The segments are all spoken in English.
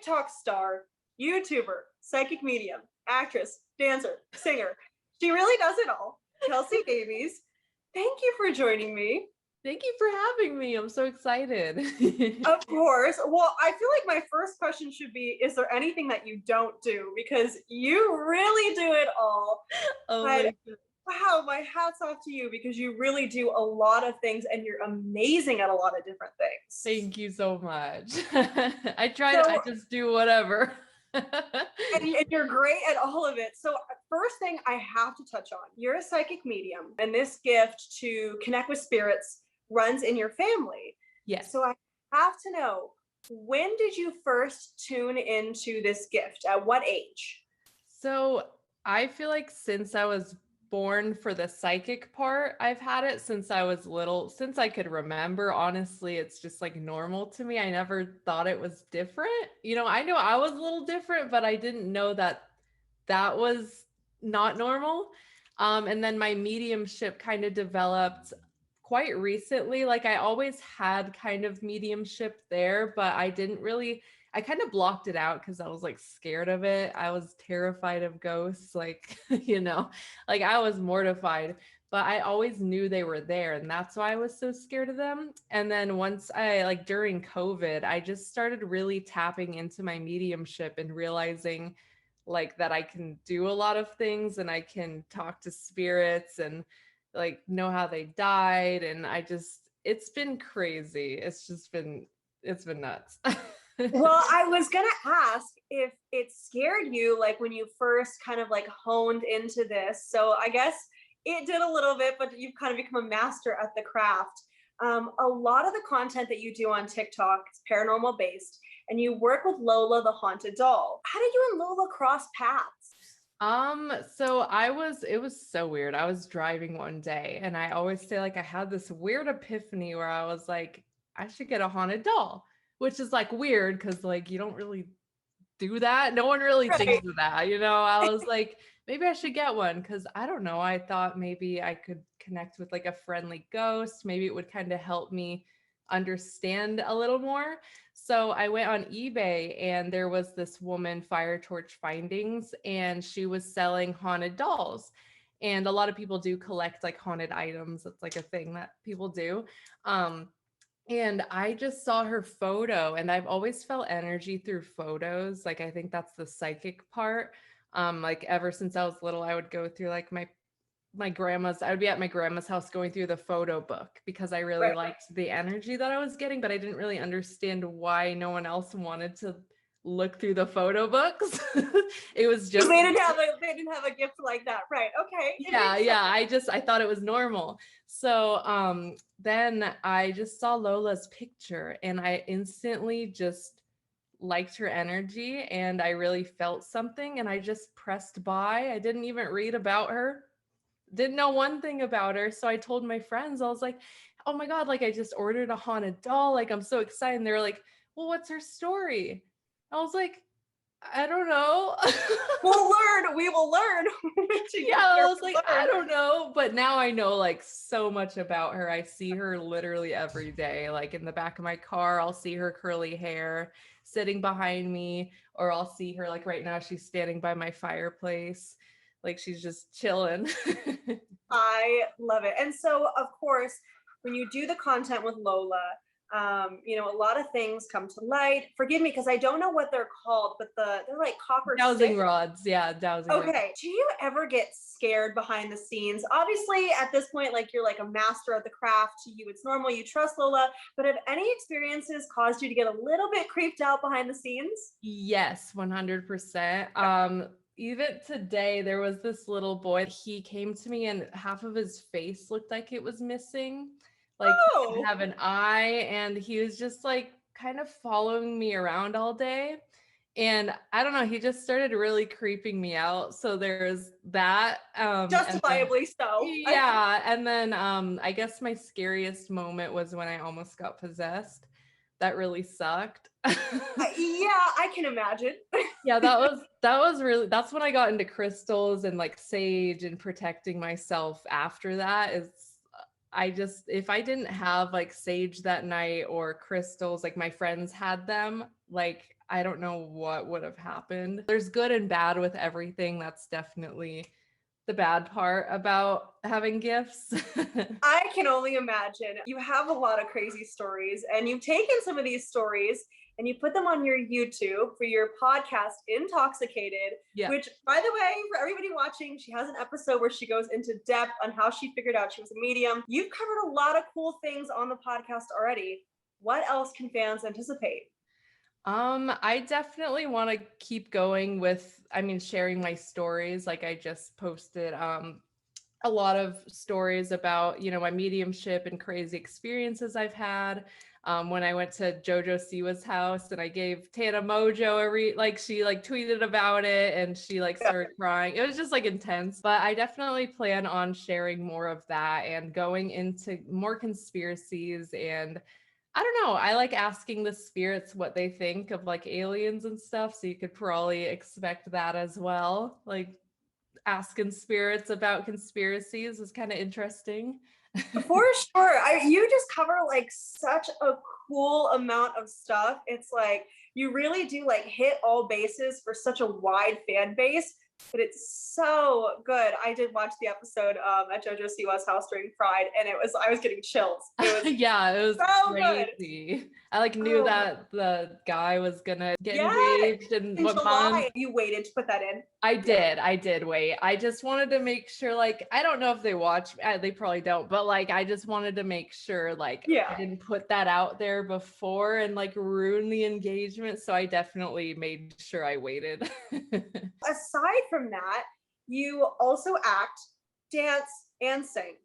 TikTok star, YouTuber, psychic medium, actress, dancer, singer. She really does it all. Kelsi Davies, thank you for joining me. Thank you for having me. I'm so excited. Of course. Well, I feel like my first question should be, is there anything that you don't do? Because you really do it all. Oh But my God. wow, my hat's off to you because you really do a lot of things and you're amazing at a lot of different things. Thank you so much. I So, just do whatever. and you're great at all of it. So, first thing I have to touch on, you're a psychic medium, and this gift to connect with spirits runs in your family. Yes. So, I have to know, when did you first tune into this gift? At what age? So I feel like since I was born for the psychic part, I've had it since I was little, since I could remember. Honestly, it's just like normal to me. I never thought it was different. I know I was a little different, but I didn't know that that was not normal. And then my mediumship kind of developed quite recently. Like I always had kind of mediumship there, but I kind of blocked it out because I was like scared of it. I was terrified of ghosts, like, like I was mortified, but I always knew they were there. And that's why I was so scared of them. And then once during COVID, I just started really tapping into my mediumship and realizing like that I can do a lot of things and I can talk to spirits and like know how they died. And it's been crazy. It's been nuts. Well, I was gonna ask if it scared you, like when you first kind of like honed into this. So I guess it did a little bit, but you've kind of become a master at the craft. A lot of the content that you do on TikTok is paranormal based, and you work with Lola, the haunted doll. How did you and Lola cross paths? So it was so weird. I was driving one day and I always say like I had this weird epiphany where I was like, I should get a haunted doll, which is like weird because like you don't really do that. No one really thinks of that, I was like, maybe I should get one because I don't know. I thought maybe I could connect with like a friendly ghost. Maybe it would kind of help me understand a little more. So I went on eBay and there was this woman, Fire Torch Findings, and she was selling haunted dolls. And a lot of people do collect like haunted items. It's like a thing that people do. And I just saw her photo and I've always felt energy through photos. Like I think that's the psychic part. Like ever since I was little, I would go through like I would be at my grandma's house going through the photo book because I really liked the energy that I was getting, but I didn't really understand why no one else wanted to look through the photo books. It was just they didn't have a gift like that, right? Okay. Yeah. I thought it was normal. So then I just saw Lola's picture and I instantly just liked her energy and I really felt something and I just pressed by. I didn't even read about her. Didn't know one thing about her. So I told my friends, I was like, oh my God, like I just ordered a haunted doll. Like I'm so excited. And they were like, well, what's her story? I was like, I don't know. We'll learn. We will learn. Yeah, I was like, I don't know. But now I know like so much about her. I see her literally every day. Like in the back of my car, I'll see her curly hair sitting behind me, or I'll see her like right now, she's standing by my fireplace. Like she's just chilling. I love it. And so, of course, when you do the content with Lola, a lot of things come to light. Forgive me because I don't know what they're called, but they're like copper dowsing rods. Yeah, dowsing rods. Okay. Do you ever get scared behind the scenes? Obviously, at this point, like you're like a master at the craft. To you, it's normal. You trust Lola. But have any experiences caused you to get a little bit creeped out behind the scenes? Yes, 100%. Even today, there was this little boy. He came to me and half of his face looked like it was missing. Like he didn't have an eye, and he was just like kind of following me around all day. And I don't know, he just started really creeping me out. So there's that. Justifiably so. Yeah. And then I guess my scariest moment was when I almost got possessed. That really sucked. Yeah, I can imagine. Yeah, that's when I got into crystals and like sage and protecting myself after that. If I didn't have like sage that night or crystals, like my friends had them, like I don't know what would have happened. There's good and bad with everything. That's definitely the bad part about having gifts. I can only imagine. You have a lot of crazy stories, and you've taken some of these stories and you put them on your YouTube for your podcast, Intoxicated, Yeah. which, by the way, for everybody watching, she has an episode where she goes into depth on how she figured out she was a medium. You've covered a lot of cool things on the podcast already. What else can fans anticipate? I definitely want to keep going with, sharing my stories. Like I just posted a lot of stories about, my mediumship and crazy experiences I've had. When I went to Jojo Siwa's house and I gave Tana Mojo she tweeted about it and she started crying. It was just intense, but I definitely plan on sharing more of that and going into more conspiracies. And I don't know, I like asking the spirits what they think of aliens and stuff. So you could probably expect that as well. Asking spirits about conspiracies is kind of interesting. For sure. You just cover such a cool amount of stuff. It's you really do hit all bases for such a wide fan base, but it's so good. I did watch the episode at Jojo Siwa's house during Pride, and I was getting chills. It was yeah, it was so crazy. Good. I knew that the guy was gonna get engaged and in what July. month. You waited to put that in. I did wait. I just wanted to make sure, I don't know if they watch, they probably don't, but I just wanted to make sure, I didn't put that out there before and ruin the engagement. So I definitely made sure I waited. Aside from that, you also act, dance, and sing.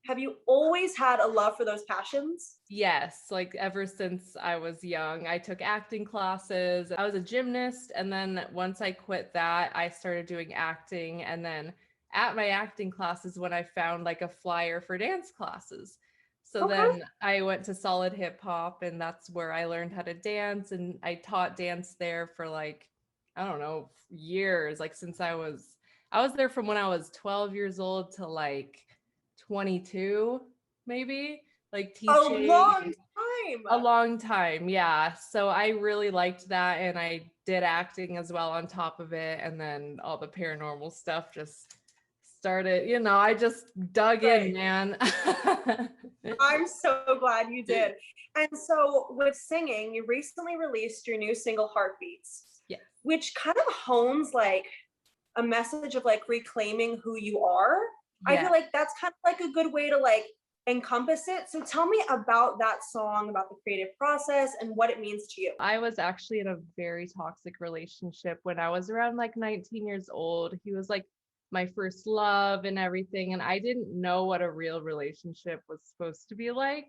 Have you always had a love for those passions? Yes, ever since I was young, I took acting classes. I was a gymnast, and then once I quit that, I started doing acting. And then at my acting classes, when I found a flyer for dance classes. So then I went to Solid Hip Hop, and that's where I learned how to dance. And I taught dance there for I don't know, years. Since I was there from when I was 12 years old to 22, maybe, teaching. A long time, yeah. So I really liked that, and I did acting as well on top of it. And then all the paranormal stuff just started, I just dug in, man. I'm so glad you did. And so with singing, you recently released your new single, Heartbeats, which kind of hones a message of reclaiming who you are. I feel that's kind of a good way to encompass it. So tell me about that song, about the creative process and what it means to you. I was actually in a very toxic relationship when I was around 19 years old. He was my first love and everything, and I didn't know what a real relationship was supposed to be like.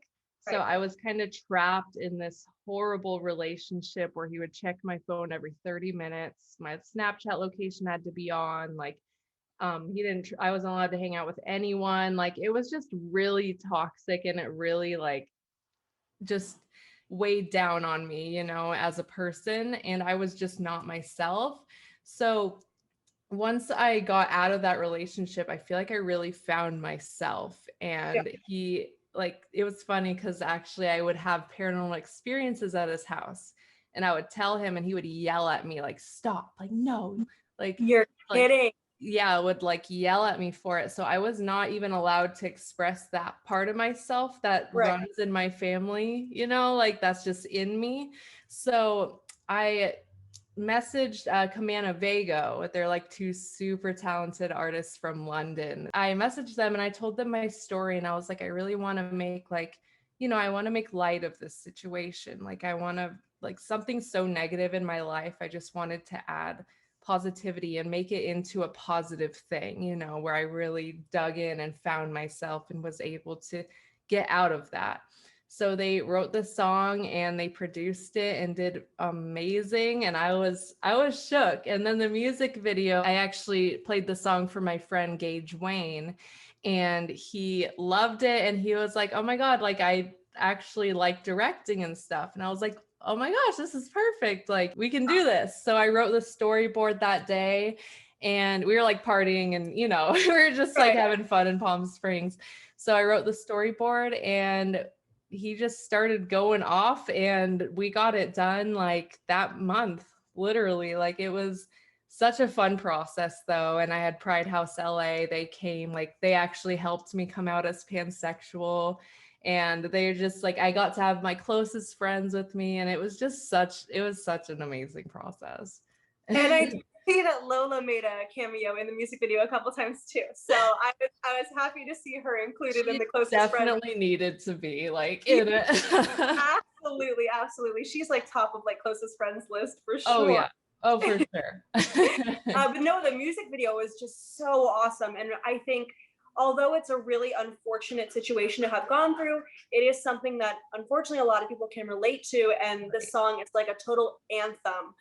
So I was kind of trapped in this horrible relationship where he would check my phone every 30 minutes. My Snapchat location had to be on. I wasn't allowed to hang out with anyone. It was just really toxic, and it really just weighed down on me, as a person, and I was just not myself. So once I got out of that relationship, I feel I really found myself. And he it was funny because actually I would have paranormal experiences at his house, and I would tell him and he would yell at me stop, no, you're kidding. Yeah, would yell at me for it. So I was not even allowed to express that part of myself that runs in my family, that's just in me. So I messaged Cameo Vago. They're two super talented artists from London. I messaged them and I told them my story, and I was I really want to make I want to make light of this situation. I want to something so negative in my life. I just wanted to add positivity and make it into a positive thing, where I really dug in and found myself and was able to get out of that. So they wrote the song and they produced it and did amazing. And I was shook. And then the music video, I actually played the song for my friend Gage Wayne, and he loved it. And he was like, oh my God, I actually like directing and stuff. And I was like, oh my gosh, this is perfect. We can do this. So I wrote the storyboard that day, and we were partying and, we were just having fun in Palm Springs. So I wrote the storyboard, and he just started going off, and we got it done like that month, literally. Like it was such a fun process though. And I had Pride House LA, they came, like they actually helped me come out as pansexual. And they're just like, I got to have my closest friends with me, and it was such an amazing process. And I did see that Lola made a cameo in the music video a couple times too. So I was happy to see her included in the closest definitely friends. need to be like in it. Absolutely, absolutely. She's like top of like closest friends list for sure. Oh yeah. Oh, for sure. But no, the music video was just so awesome. And I think although it's a really unfortunate situation to have gone through, it is something that unfortunately a lot of people can relate to. And the song is like a total anthem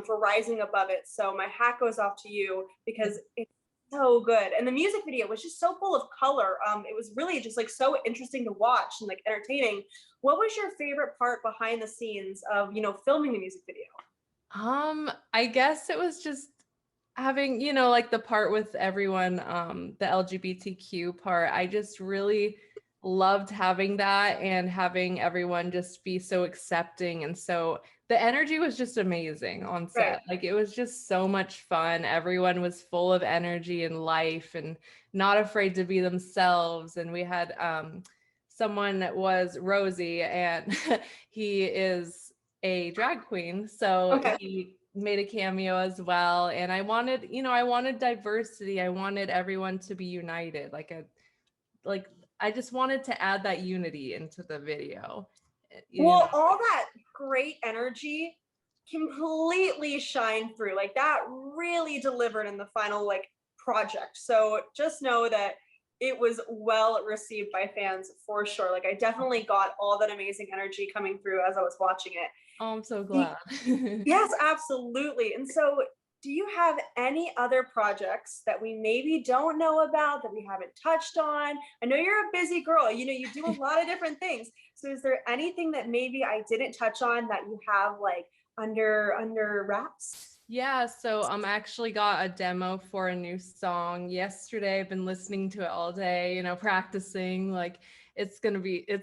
for rising above it. So my hat goes off to you because it's so good. And the music video was just so full of color. It was really just like so interesting to watch and like entertaining. What was your favorite part behind the scenes of, filming the music video? I guess it was just having, like the part with everyone, the LGBTQ part. I just really loved having that and having everyone just be so accepting. And so the energy was just amazing on set. Right. Like it was just so much fun. Everyone was full of energy and life and not afraid to be themselves. And we had someone that was Rosie, and he is a drag queen. So Okay. he made a cameo as well. And I wanted diversity. I wanted everyone to be united. I just wanted to add that unity into the video. Well, all that great energy completely shined through. Like that really delivered in the final like project. So just know that it was well received by fans for sure. Like I definitely got all that amazing energy coming through as I was watching it. Oh, I'm so glad. Yes, absolutely. And so do you have any other projects that we maybe don't know about that we haven't touched on? I know you're a busy girl, you do a lot of different things. So is there anything that maybe I didn't touch on that you have like under wraps? Yeah, so I actually got a demo for a new song yesterday. I've been listening to it all day, practicing. Like it's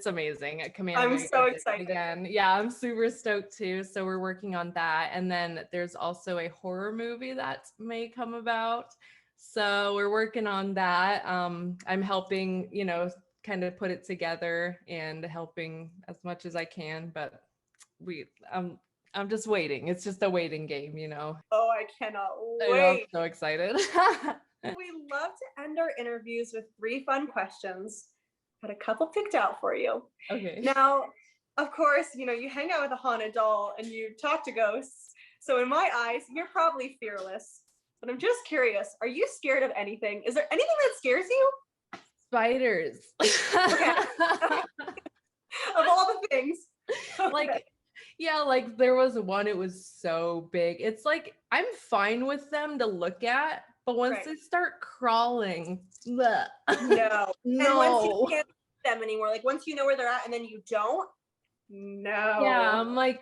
amazing. I'm so excited. Again. Yeah, I'm super stoked too. So we're working on that. And then there's also a horror movie that may come about. So we're working on that. I'm helping, kind of put it together and helping as much as I can, but I'm just waiting. It's just a waiting game, Oh, I cannot I know, I'm wait. so excited. We love to end our interviews with 3 fun questions. Got a couple picked out for you. Okay. Now, of course, you hang out with a haunted doll and you talk to ghosts. So in my eyes, you're probably fearless. But I'm just curious, are you scared of anything? Is there anything that scares you? Spiders. Okay. Of all the things. Okay. Like there was one, it was so big. It's like, I'm fine with them to look at, but once Right. they start crawling, bleh. No. No. And once you can't see them anymore, like once you know where they're at and then you don't, no. Yeah, I'm like,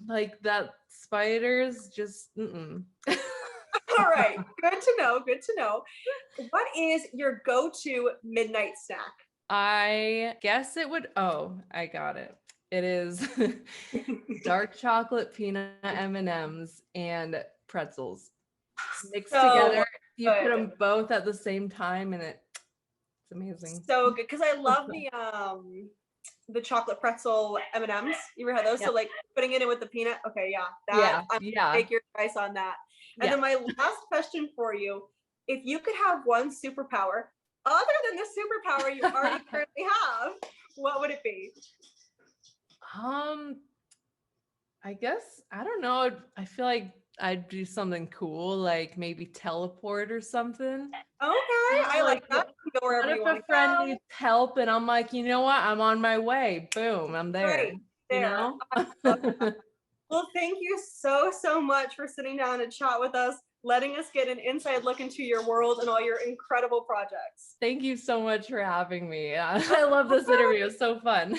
like that spiders just, All right, good to know, good to know. What is your go-to midnight snack? I guess it would, I got it. It is dark chocolate peanut M&Ms and pretzels mixed together. You put them both at the same time and it's amazing. So good, because I love the chocolate pretzel M&Ms. You ever had those? Yeah. So like putting it in with the peanut. Okay, yeah. Take your advice on that. And then my last question for you: if you could have one superpower other than the superpower you already currently have, what would it be? I guess, I don't know. I feel like I'd do something cool, like maybe teleport or something. Okay, I like that. Go wherever you want to go. If a friend needs help and I'm like, you know what? I'm on my way. Boom, I'm there. Right there. Well, thank you so much for sitting down and chat with us, letting us get an inside look into your world and all your incredible projects. Thank you so much for having me. I love this interview. It's so fun.